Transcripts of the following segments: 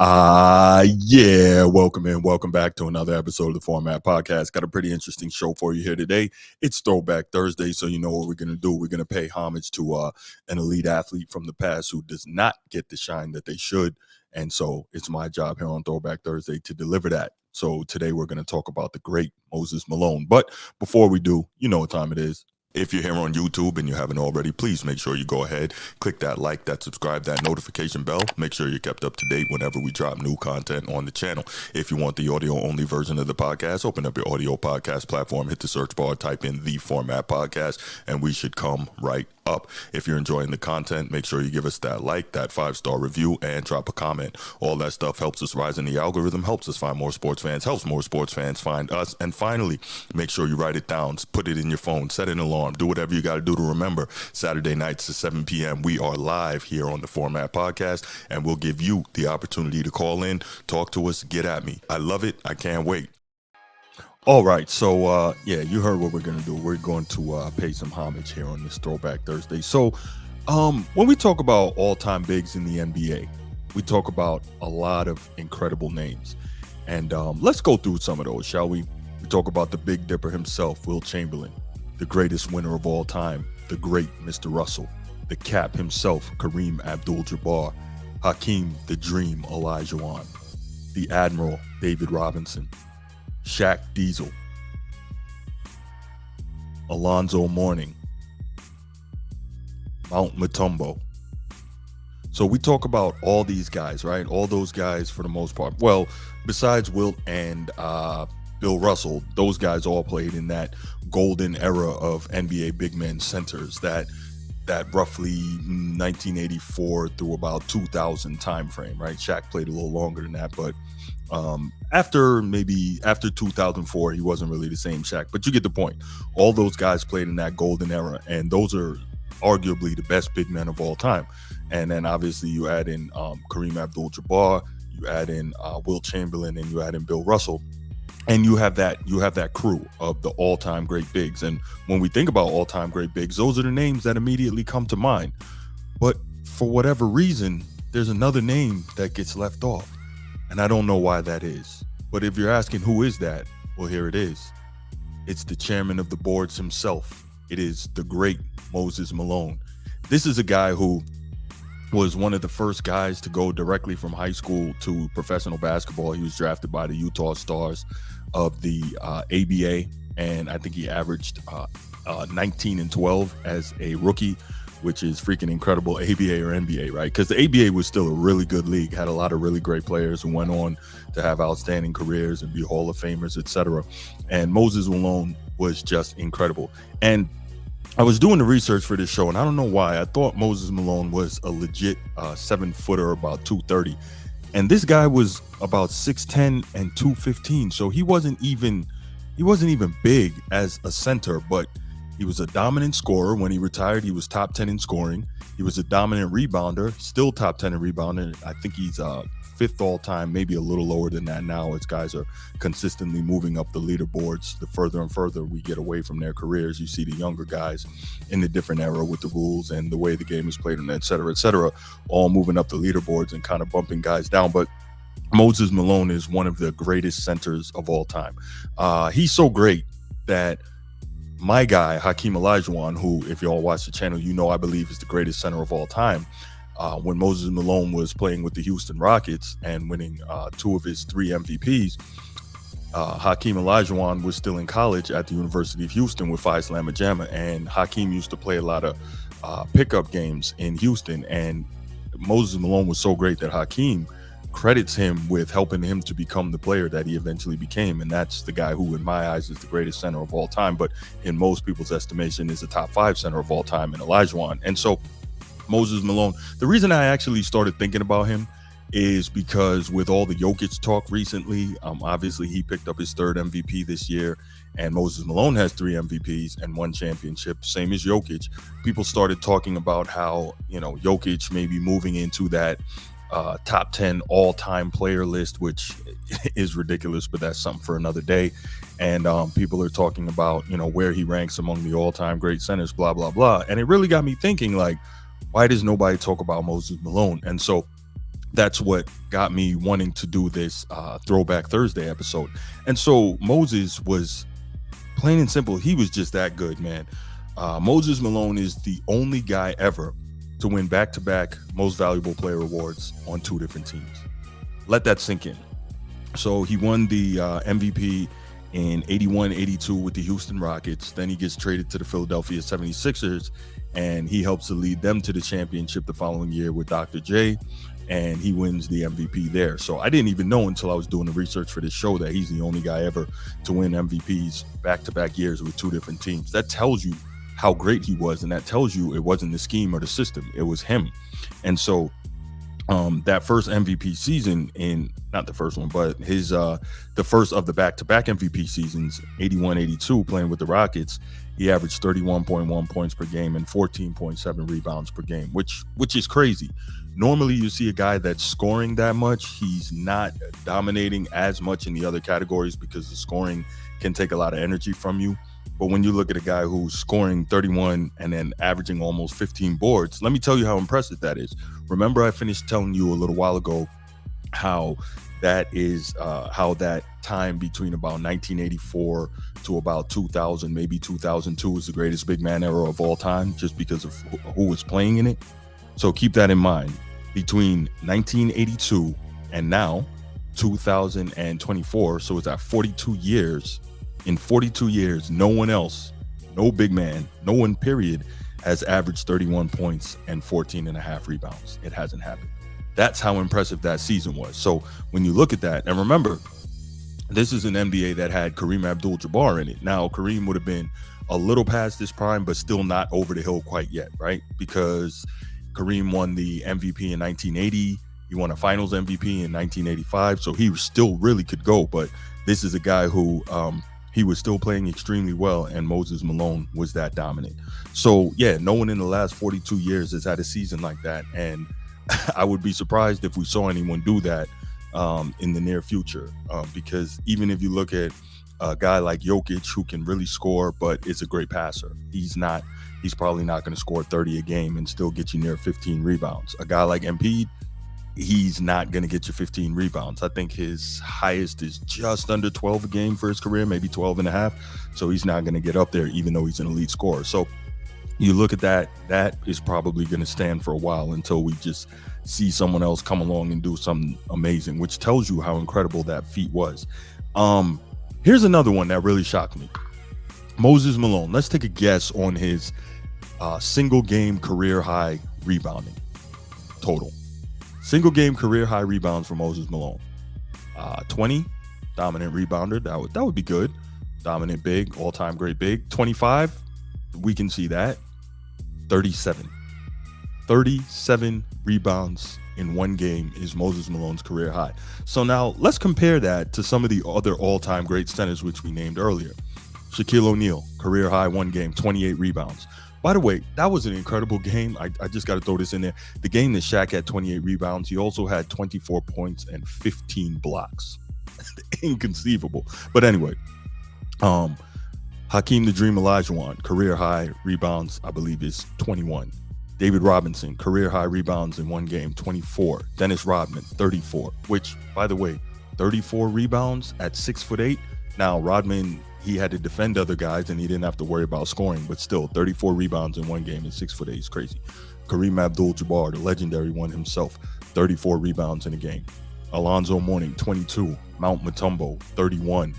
Yeah, welcome in. Welcome back to another episode of the Format Podcast. Got a pretty interesting show for you here today. It's Throwback Thursday, so you know what we're going to do. We're going to pay homage to an elite athlete from the past who does not get the shine that they should. And so it's my job here on Throwback Thursday to deliver that. So today we're going to talk about the great Moses Malone. But before we do, you know what time it is. If you're here on YouTube and you haven't already, please make sure you go ahead, click that like, that subscribe, that notification bell. Make sure you're kept up to date whenever we drop new content on the channel. If you want the audio-only version of the podcast, open up your audio podcast platform, hit the search bar, type in The Format Podcast, and we should come right up. If you're enjoying the content, make sure you give us that like, that 5-star review, and drop a comment. All that stuff helps us rise in the algorithm, helps us find more sports fans, helps more sports fans find us. And finally, make sure you write it down, put it in your phone, set an alarm, do whatever you got to do to remember. Saturday nights at 7 p.m. we are live here on the Format Podcast, and we'll give you the opportunity to call in, talk to us, get at me. I love it. I can't wait. All right, so you heard what we're going to do. We're going to pay some homage here on this Throwback Thursday. So when we talk about all-time bigs in the NBA, we talk about a lot of incredible names. And let's go through some of those, shall we? We talk about the Big Dipper himself, Wilt Chamberlain, the greatest winner of all time, the great Mr. Russell, the Cap himself, Kareem Abdul-Jabbar, Hakeem the Dream Olajuwon, the Admiral, David Robinson, Shaq Diesel, Alonzo Mourning, Mount Mutombo. So we talk about all these guys, right? All those guys for the most part. Well, besides Wilt and Bill Russell, those guys all played in that golden era of NBA big men centers, that roughly 1984 through about 2000 time frame, right? Shaq played a little longer than that, but after 2004, he wasn't really the same Shaq, but you get the point. All those guys played in that golden era, and those are arguably the best big men of all time. And then obviously you add in Kareem Abdul-Jabbar, you add in Wilt Chamberlain, and you add in Bill Russell, and you have that crew of the all-time great bigs. And when we think about all-time great bigs, those are the names that immediately come to mind. But for whatever reason, there's another name that gets left off. And I don't know why that is. But if you're asking who is that, well, here it is. It's the chairman of the boards himself. It is the great Moses Malone. This is a guy who was one of the first guys to go directly from high school to professional basketball. He was drafted by the Utah Stars of the ABA, and I think he averaged 19 and 12 as a rookie, which is freaking incredible. ABA or NBA, right? Because the ABA was still a really good league, had a lot of really great players who went on to have outstanding careers and be Hall of Famers, etc. And Moses Malone was just incredible. And I was doing the research for this show, and I don't know why. I thought Moses Malone was a legit 7-footer, about 230. And this guy was about 6'10 and 215. So he wasn't even big as a center, but he was a dominant scorer. When he retired, he was top 10 in scoring. He was a dominant rebounder, still top 10 in rebounding. I think he's fifth all time, maybe a little lower than that now, as guys are consistently moving up the leaderboards. The further and further we get away from their careers, you see the younger guys in the different era with the rules and the way the game is played, and et cetera, all moving up the leaderboards and kind of bumping guys down. But Moses Malone is one of the greatest centers of all time. He's so great that my guy, Hakeem Olajuwon, who, if you all watch the channel, you know I believe is the greatest center of all time, when Moses Malone was playing with the Houston Rockets and winning 2 of his 3 MVPs, Hakeem Olajuwon was still in college at the University of Houston with Phi Slama Jama, and Hakeem used to play a lot of pickup games in Houston, and Moses Malone was so great that Hakeem credits him with helping him to become the player that he eventually became. And that's the guy who, in my eyes, is the greatest center of all time, but in most people's estimation is a top 5 center of all time in Olajuwon. And so Moses Malone, the reason I actually started thinking about him is because with all the Jokic talk recently, obviously he picked up his 3rd MVP this year, and Moses Malone has 3 MVPs and 1 championship, same as Jokic. People started talking about how, Jokic may be moving into that top 10 all-time player list, which is ridiculous, but that's something for another day. And people are talking about, where he ranks among the all-time great centers, blah, blah, blah. And it really got me thinking, like, why does nobody talk about Moses Malone? And so That's what got me wanting to do this Throwback Thursday episode. And so Moses was plain and simple, he was just that good, man. Moses Malone is the only guy ever to win back-to-back most valuable player awards on two different teams. Let that sink in. So he won the MVP in 81-82 with the Houston Rockets. Then he gets traded to the Philadelphia 76ers, and he helps to lead them to the championship the following year with Dr. J, and he wins the MVP there. So I didn't even know until I was doing the research for this show that he's the only guy ever to win MVPs back-to-back years with two different teams. That tells you how great he was, and that tells you it wasn't the scheme or the system, it was him. And so that first MVP season, in not the first one, but his the first of the back-to-back MVP seasons, 81-82, playing with the Rockets, he averaged 31.1 points per game and 14.7 rebounds per game, which is crazy. Normally you see a guy that's scoring that much, he's not dominating as much in the other categories because the scoring can take a lot of energy from you. But when you look at a guy who's scoring 31 and then averaging almost 15 boards, let me tell you how impressive that is. Remember, I finished telling you a little while ago how that is how that time between about 1984 to about 2000, maybe 2002, is the greatest big man era of all time, just because of who was playing in it. So keep that in mind. Between 1982 and now, 2024, so it's at 42 years. In 42 years, no one else, no big man, no one period, has averaged 31 points and 14 and a half rebounds. It hasn't happened. That's how impressive that season was. So when you look at that, and remember, this is an NBA that had Kareem Abdul-Jabbar in it. Now, Kareem would have been a little past his prime, but still not over the hill quite yet, right? Because Kareem won the MVP in 1980. He won a finals MVP in 1985. So he still really could go. But this is a guy who he was still playing extremely well, and Moses Malone was that dominant. So, yeah, no one in the last 42 years has had a season like that. And I would be surprised if we saw anyone do that in the near future, because even if you look at a guy like Jokic, who can really score but is a great passer, he's probably not going to score 30 a game and still get you near 15 rebounds. A guy like Embiid, he's not going to get you 15 rebounds. I think his highest is just under 12 a game for his career, maybe 12 and a half. So he's not going to get up there, even though he's an elite scorer. So you look at that is probably going to stand for a while until we just see someone else come along and do something amazing, which tells you how incredible that feat was. Here's another one that really shocked me. Moses Malone. Let's take a guess on his single game career high rebounding total. Single game career high rebounds for Moses Malone. 20, dominant rebounder. That would be good. Dominant big, all-time great big. 25, we can see that. 37 rebounds in one game is Moses Malone's career high. So now let's compare that to some of the other all-time great centers which we named earlier. Shaquille O'Neal, career high one game, 28 rebounds. By the way, that was an incredible game. I just got to throw this in there. The game that Shaq had 28 rebounds, he also had 24 points and 15 blocks. Inconceivable. But anyway, Hakeem the Dream Olajuwon, career high rebounds, I believe, is 21. David Robinson, career high rebounds in one game, 24. Dennis Rodman, 34. Which, by the way, 34 rebounds at 6'8". Now, Rodman, he had to defend other guys and he didn't have to worry about scoring, but still, 34 rebounds in one game at 6'8" is crazy. Kareem Abdul-Jabbar, the legendary one himself, 34 rebounds in a game. Alonzo Mourning, 22. Mount Mutombo, 31.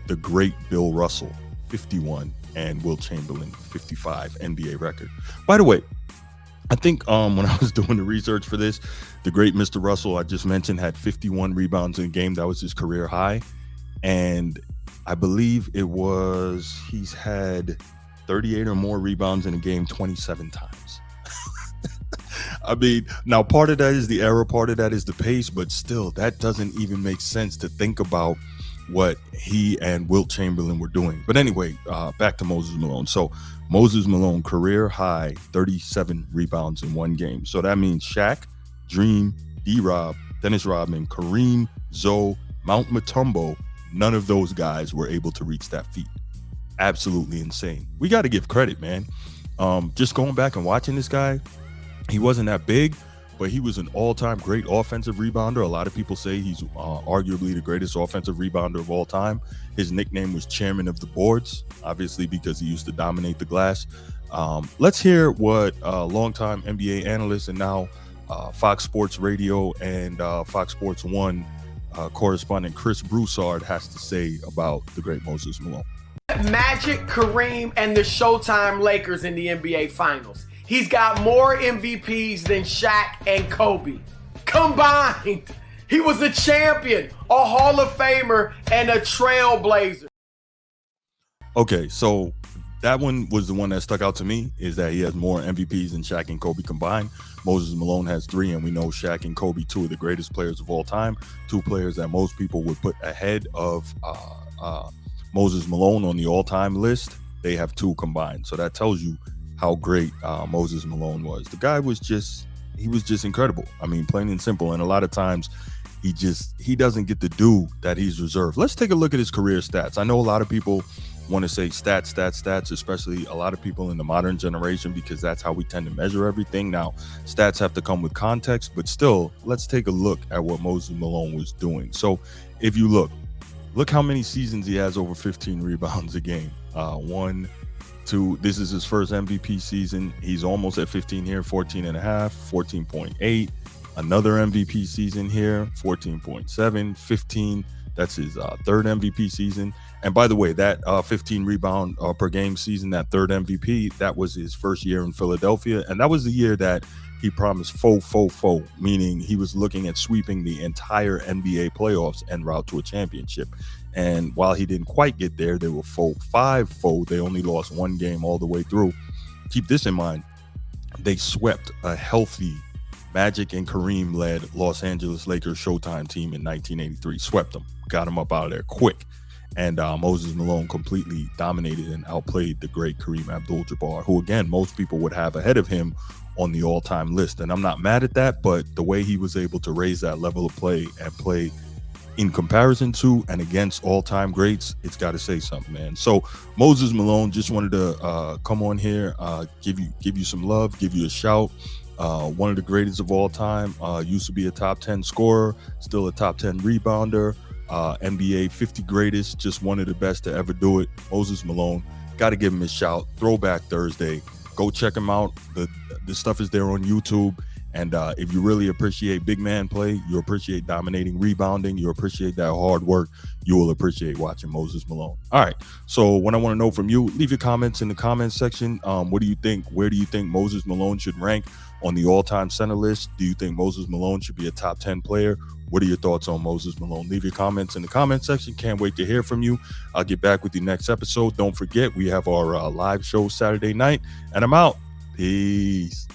The great Bill Russell, 51. And Wilt Chamberlain, 55, NBA record. By the way, I think when I was doing the research for this, the great Mr. Russell I just mentioned had 51 rebounds in a game. That was his career high. And I believe he's had 38 or more rebounds in a game 27 times. I mean, now part of that is the error, part of that is the pace, but still, that doesn't even make sense to think about what he and Wilt Chamberlain were doing. But anyway, back to Moses Malone. So Moses Malone, career high, 37 rebounds in one game. So that means Shaq, Dream, D-Rob, Dennis Rodman, Kareem, Zoe, Mount Mutombo, none of those guys were able to reach that feat. Absolutely insane. We got to give credit, man. Just going back and watching this guy, he wasn't that big, but he was an all-time great offensive rebounder. A lot of people say he's arguably the greatest offensive rebounder of all time. His nickname was Chairman of the Boards, obviously because he used to dominate the glass. Let's hear what longtime NBA analyst and now Fox Sports Radio and Fox Sports 1 correspondent Chris Broussard has to say about the great Moses Malone. Magic, Kareem, and the Showtime Lakers in the NBA Finals. He's got more MVPs than Shaq and Kobe combined. He was a champion, a Hall of Famer, and a trailblazer. Okay, so that one was the one that stuck out to me, is that he has more MVPs than Shaq and Kobe combined. Moses Malone has 3, and we know Shaq and Kobe, 2 of the greatest players of all time, 2 players that most people would put ahead of Moses Malone on the all-time list. They have 2 combined, so that tells you how great Moses Malone was. The guy was just incredible. I mean, plain and simple. And a lot of times he doesn't get the due that he's reserved. Let's take a look at his career stats. I know a lot of people want to say stats, especially a lot of people in the modern generation, because that's how we tend to measure everything. Now, stats have to come with context, but still, let's take a look at what Moses Malone was doing. So if you look how many seasons he has over 15 rebounds a game. 1, 2, this is his first MVP season. He's almost at 15 here, 14 and a half, 14.8. Another MVP season here, 14.7, 15. That's his third MVP season. And by the way, that 15 rebound per game season, that third MVP, that was his first year in Philadelphia. And that was the year that he promised faux, meaning he was looking at sweeping the entire NBA playoffs en route to a championship. And while he didn't quite get there, they were 5-0. They only lost 1 game all the way through. Keep this in mind. They swept a healthy Magic and Kareem-led Los Angeles Lakers Showtime team in 1983. Swept them, got them up out of there quick. And Moses Malone completely dominated and outplayed the great Kareem Abdul-Jabbar, who, again, most people would have ahead of him on the all-time list. And I'm not mad at that, but the way he was able to raise that level of play and play in comparison to and against all-time greats, it's got to say something, man. So Moses Malone, just wanted to come on here, give you some love, give you a shout. One of the greatest of all time, used to be a top 10 scorer, still a top 10 rebounder, NBA 50 greatest, just one of the best to ever do it. Moses Malone, got to give him a shout. Throwback Thursday, go check him out. The stuff is there on YouTube. And if you really appreciate big man play, you appreciate dominating rebounding, you appreciate that hard work, you will appreciate watching Moses Malone. All right. So what I want to know from you, leave your comments in the comments section. What do you think? Where do you think Moses Malone should rank on the all-time center list? Do you think Moses Malone should be a top 10 player? What are your thoughts on Moses Malone? Leave your comments in the comment section. Can't wait to hear from you. I'll get back with you next episode. Don't forget, we have our live show Saturday night, and I'm out. Peace.